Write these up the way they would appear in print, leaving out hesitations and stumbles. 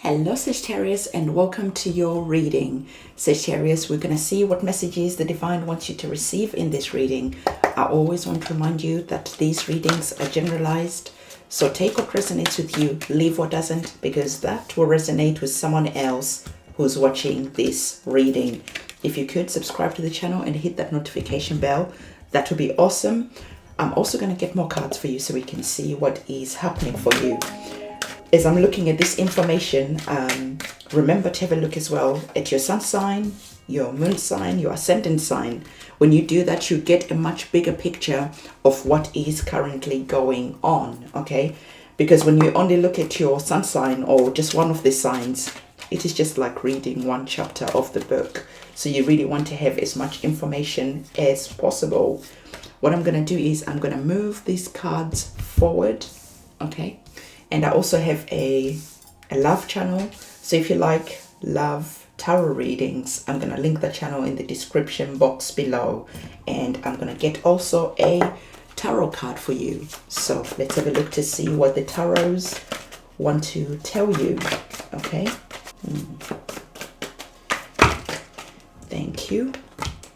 Hello Sagittarius, and welcome to your reading. Sagittarius, we're going to see what messages the divine wants you to receive in this reading. I always want to remind you that these readings are generalized, so take what resonates with you, leave what doesn't, because that will resonate with someone else who's watching this reading. If you could subscribe to the channel and hit that notification bell, that would be awesome. I'm also going to get more cards for you so we can see what is happening for you. As I'm looking at this information, remember to have a look as well at your sun sign, your moon sign, your ascendant sign. When you do that, you get a much bigger picture of what is currently going on, okay? Because when you only look at your sun sign or just one of the signs, it is just like reading one chapter of the book. So you really want to have as much information as possible. What I'm going to do is I'm going to move these cards forward, okay? And I also have a love channel. So if you like love tarot readings, I'm going to link the channel in the description box below. And I'm going to get also a tarot card for you. So let's have a look to see what the tarots want to tell you. Okay. Thank you.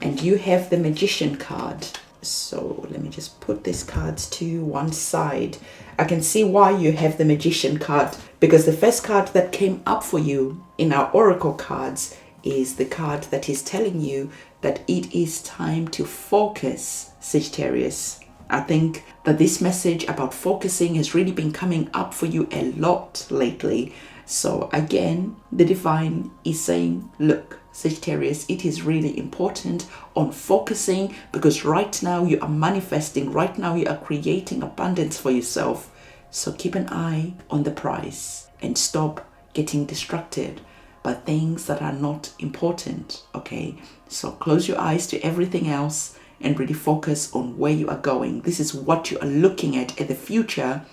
And you have the Magician card. So let me just put these cards to one side. I can see why you have the Magician card, because the first card that came up for you in our Oracle cards is the card that is telling you that it is time to focus, Sagittarius. I think that this message about focusing has really been coming up for you a lot lately. So again, the divine is saying, look, Sagittarius, it is really important on focusing, because right now you are manifesting, right now you are creating abundance for yourself. So keep an eye on the prize and stop getting distracted by things that are not important, okay? So close your eyes to everything else and really focus on where you are going. This is what you are looking at the future,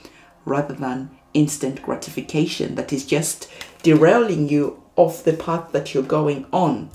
rather than instant gratification that is just derailing you off the path that you're going on.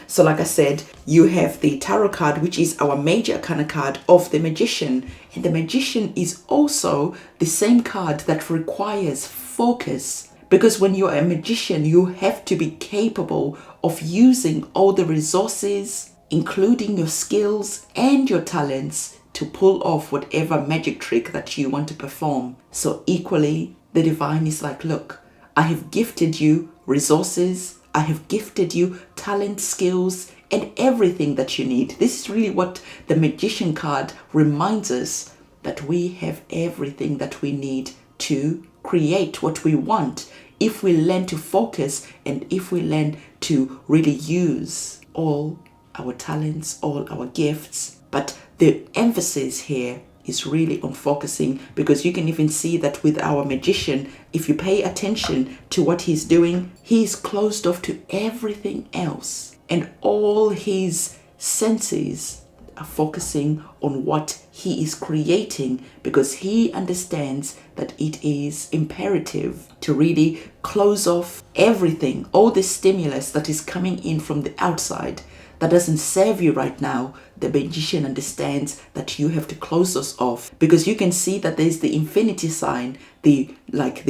So like I said, you have the tarot card, which is our major arcana card of the Magician. And the Magician is also the same card that requires focus. Because when you're a magician, you have to be capable of using all the resources, including your skills and your talents, to pull off whatever magic trick that you want to perform. So equally, the divine is like, look, I have gifted you resources, I have gifted you talent, skills, and everything that you need. This is really what the Magician card reminds us, that we have everything that we need to create what we want, if we learn to focus and if we learn to really use all our talents, all our gifts. But the emphasis here is really on focusing, because you can even see that with our Magician, if you pay attention to what he's doing, he's closed off to everything else, and all his senses are focusing on what he is creating, because he understands that it is imperative to really close off everything, all the stimulus that is coming in from the outside that doesn't serve you right now. The Magician understands that you have to close those off, because you can see that there's the infinity sign, the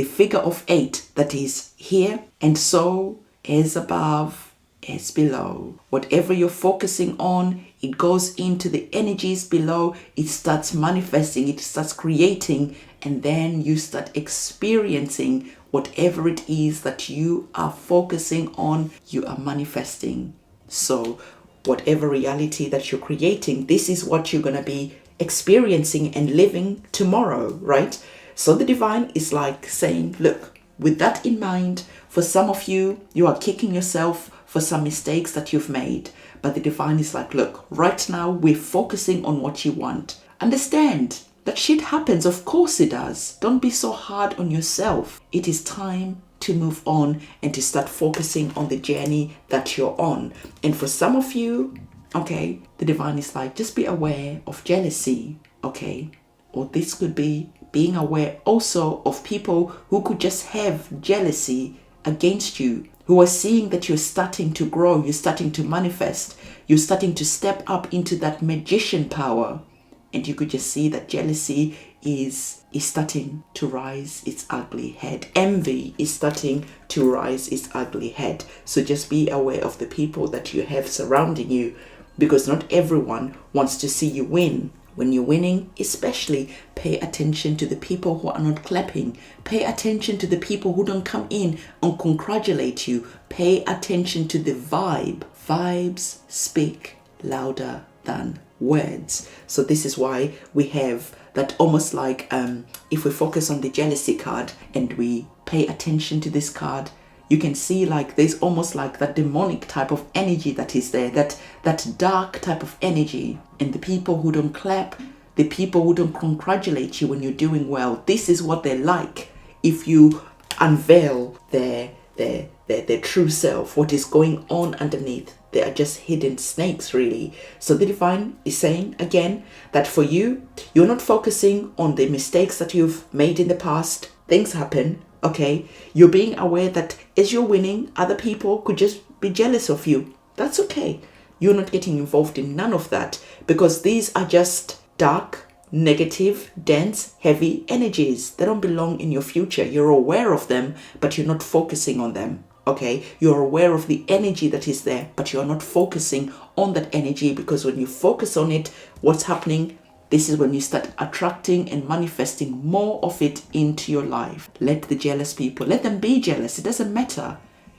figure of 8 that is here, and so as above, as below. Whatever you're focusing on, it goes into the energies below, it starts manifesting, it starts creating, and then you start experiencing whatever it is that you are focusing on, you are manifesting. So whatever reality that you're creating, this is what you're going to be experiencing and living tomorrow, right? So the divine is like saying, look, with that in mind, for some of you, you are kicking yourself for some mistakes that you've made. But the divine is like, look, right now we're focusing on what you want. Understand that shit happens. Of course it does. Don't be so hard on yourself. It is time to move on and to start focusing on the journey that you're on. And for some of you, okay, the divine is like, just be aware of jealousy, okay? Or this could be being aware also of people who could just have jealousy against you, who are seeing that you're starting to grow, you're starting to manifest, you're starting to step up into that Magician power. And you could just see that jealousy is starting to rise its ugly head. Envy is starting to rise its ugly head. So just be aware of the people that you have surrounding you, because not everyone wants to see you win. When you're winning, especially pay attention to the people who are not clapping. Pay attention to the people who don't come in and congratulate you. Pay attention to the vibe. Vibes speak louder than words. So this is why we have that, almost like if we focus on the jealousy card and we pay attention to this card, you can see like there's almost like that demonic type of energy that is there, that dark type of energy. And the people who don't clap, the people who don't congratulate you when you're doing well, this is what they're like. If you unveil their true self, what is going on underneath, they are just hidden snakes, really. So the divine is saying again that for you, you're not focusing on the mistakes that you've made in the past. Things happen. Okay, you're being aware that as you're winning, other people could just be jealous of you. That's okay. You're not getting involved in none of that, because these are just dark, negative, dense, heavy energies. They don't belong in your future. You're aware of them, but you're not focusing on them. Okay, you're aware of the energy that is there, but you're not focusing on that energy, because when you focus on it, what's happening? This is when you start attracting and manifesting more of it into your life. Let the jealous people, let them be jealous. It doesn't matter.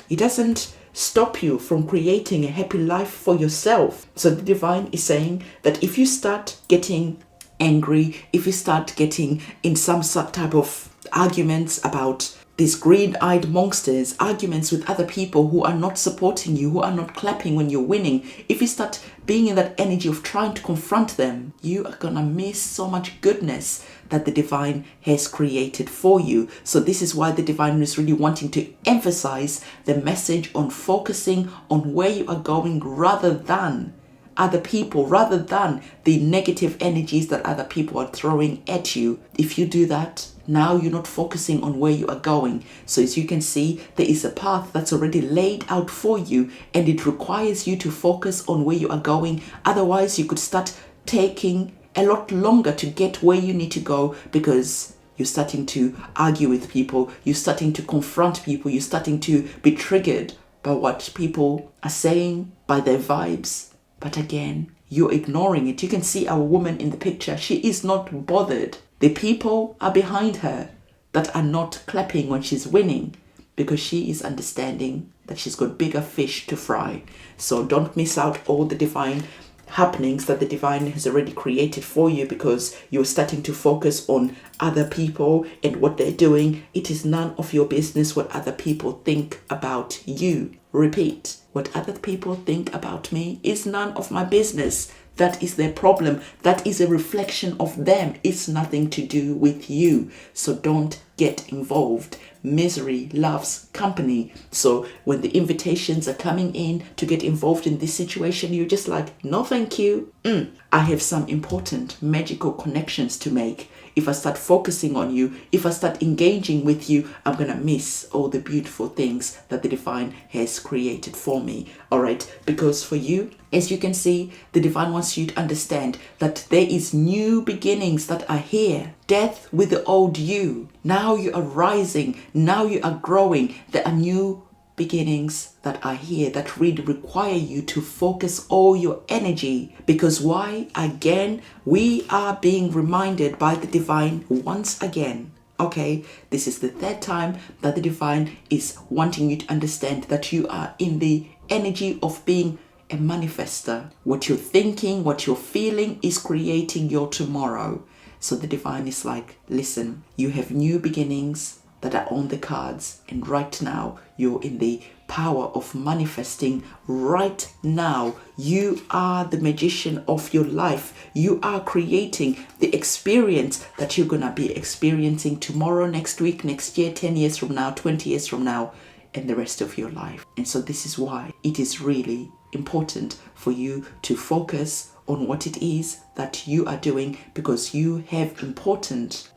It doesn't stop you from creating a happy life for yourself. So the divine is saying that if you start getting angry, if you start getting in some type of arguments about these green-eyed monsters, arguments with other people who are not supporting you, who are not clapping when you're winning, if you start being in that energy of trying to confront them, you are gonna miss so much goodness that the divine has created for you. So this is why the divine is really wanting to emphasize the message on focusing on where you are going, rather than other people, rather than the negative energies that other people are throwing at you. If you do that, now you're not focusing on where you are going. So as you can see, there is a path that's already laid out for you, and it requires you to focus on where you are going. Otherwise, you could start taking a lot longer to get where you need to go, because you're starting to argue with people, you're starting to confront people, you're starting to be triggered by what people are saying, by their vibes. But again, you're ignoring it. You can see our woman in the picture. She is not bothered. The people are behind her that are not clapping when she's winning, because she is understanding that she's got bigger fish to fry. So don't miss out all the divine happenings that the divine has already created for you, because you're starting to focus on other people and what they're doing. It is none of your business what other people think about you. Repeat, what other people think about me is none of my business. That is their problem. That is a reflection of them. It's nothing to do with you. So don't get involved. Misery loves company. So when the invitations are coming in to get involved in this situation, you're just like, no, thank you. I have some important magical connections to make. If I start focusing on you, if I start engaging with you, I'm going to miss all the beautiful things that the divine has created for me. All right. Because for you, as you can see, the divine wants you to understand that there is new beginnings that are here. Death with the old you. Now you are rising. Now you are growing. There are new beginnings that are here that really require you to focus all your energy. Because why? Again, we are being reminded by the divine once again. Okay, this is the third time that the divine is wanting you to understand that you are in the energy of being a manifester. What you're thinking, what you're feeling is creating your tomorrow. So the divine is like, listen, you have new beginnings that are on the cards, and right now you're in the power of manifesting. Right now you are the magician of your life. You are creating the experience that you're gonna be experiencing tomorrow, next week, next year, 10 years from now, 20 years from now, and the rest of your life. And so this is why it is really important for you to focus on what it is that you are doing, because you have important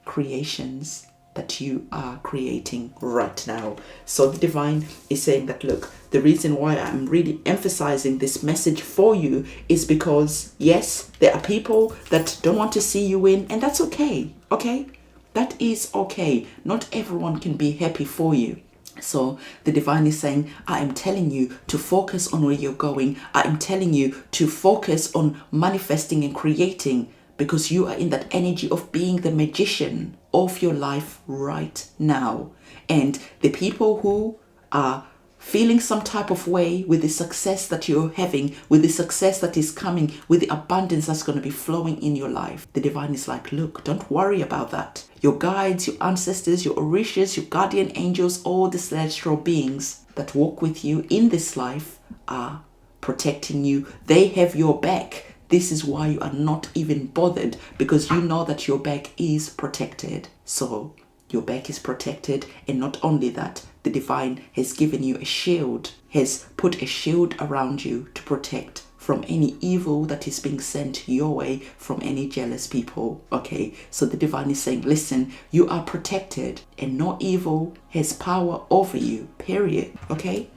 creations that you are creating right now. So the divine is saying that, look, the reason why I'm really emphasizing this message for you is because, yes, there are people that don't want to see you win, and that's okay. Okay, that is okay. Not everyone can be happy for you. So the divine is saying, I am telling you to focus on where you're going. I am telling you to focus on manifesting and creating, because you are in that energy of being the magician of your life right now. And the people who are feeling some type of way with the success that you're having, with the success that is coming, with the abundance that's going to be flowing in your life, the divine is like, look, don't worry about that. Your guides, your ancestors, your orishas, your guardian angels, all the celestial beings that walk with you in this life are protecting you. They have your back. This is why you are not even bothered, because you know that your back is protected. So your back is protected, and not only that, the divine has given you a shield, has put a shield around you to protect from any evil that is being sent your way from any jealous people. Okay, so the divine is saying, listen, you are protected and no evil has power over you, period. Okay,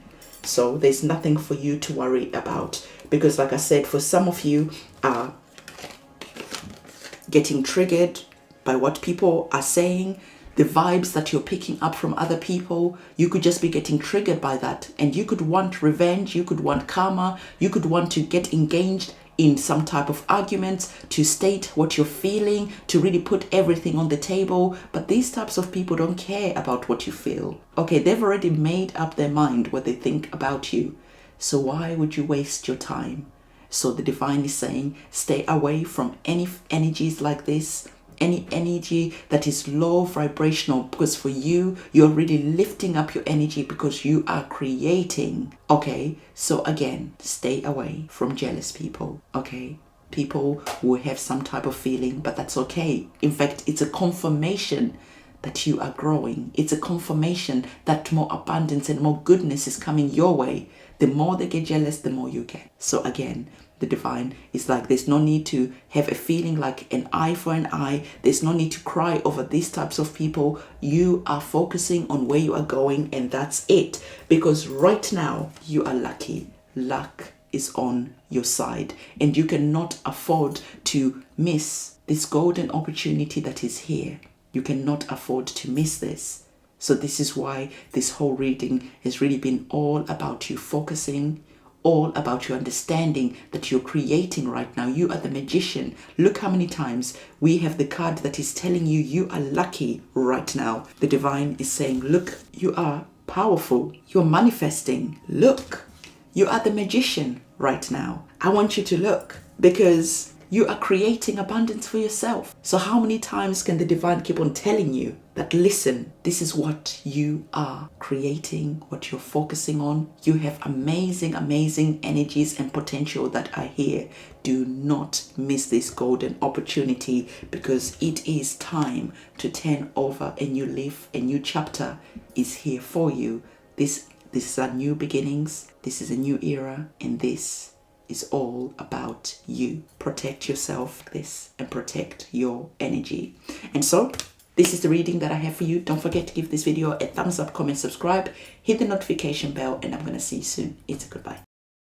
so there's nothing for you to worry about, because like I said, for some of you are getting triggered by what people are saying, the vibes that you're picking up from other people. You could just be getting triggered by that, and you could want revenge, you could want karma, you could want to get engaged in some type of arguments, to state what you're feeling, to really put everything on the table. But these types of people don't care about what you feel. Okay, they've already made up their mind what they think about you. So why would you waste your time? So the divine is saying, stay away from any energies like this, any energy that is low vibrational, because for you, you're really lifting up your energy because you are creating. Okay, so again, stay away from jealous people. Okay, people who have some type of feeling, but that's okay. In fact, it's a confirmation that you are growing. It's a confirmation that more abundance and more goodness is coming your way. The more they get jealous, the more you get. So again, the divine is like, there's no need to have a feeling like an eye for an eye. There's no need to cry over these types of people. You are focusing on where you are going, and that's it. Because right now you are lucky. Luck is on your side, and you cannot afford to miss this golden opportunity that is here. You cannot afford to miss this. So this is why this whole reading has really been all about you focusing, all about you understanding that you're creating right now. You are the magician. Look how many times we have the card that is telling you you are lucky right now. The divine is saying, look, you are powerful. You're manifesting. Look, you are the magician right now. I want you to look, because you are creating abundance for yourself. So how many times can the divine keep on telling you that, listen, this is what you are creating, what you're focusing on. You have amazing, amazing energies and potential that are here. Do not miss this golden opportunity, because it is time to turn over a new leaf. A new chapter is here for you. This is our new beginnings. This is a new era, and this is all about you. Protect yourself this and protect your energy. And so this is the reading that I have for you. Don't forget to give this video a thumbs up, comment, subscribe, hit the notification bell, and I'm going to see you soon. It's a goodbye.